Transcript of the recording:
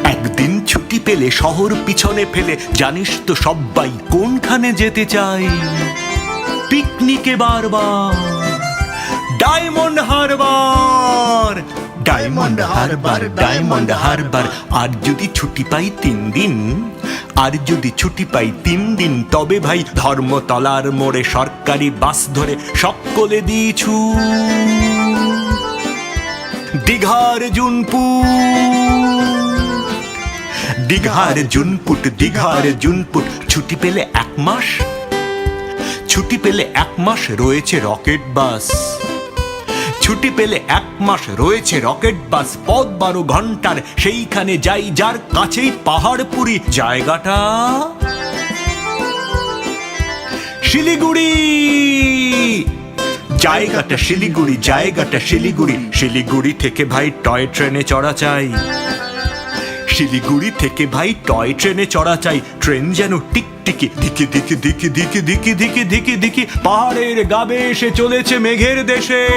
একদিন ছুটি পেলে শহর পিছনে ফেলে জানিস তো সবাই কোনখানে যেতে চাই? পিকনিকে বারবার ডায়মন্ড হারবার, ডায়মন্ড হারবার, ডায়মন্ড হারবার। আর যদি ছুটি পাই 3 দিন, তবে ভাই ধর্মতলার মোড়ে সরকারি বাস ধরে সকলে দিয়েছু দীঘার জুনপুট। ছুটি পেলে 1 মাস রয়েছে রকেট বাস। পথ 12 ঘন্টার, সেইখানে যাই যার কাছেই পাহাড়পুরি। জায়গাটা শিলিগুড়ি। শিলিগুড়ি থেকে ভাই টয় ট্রেনে চড়া চাই। ট্রেন যেন টিকটিকি দিকি পাহাড়ের গা বেয়ে এসে চলেছে মেঘের দেশে।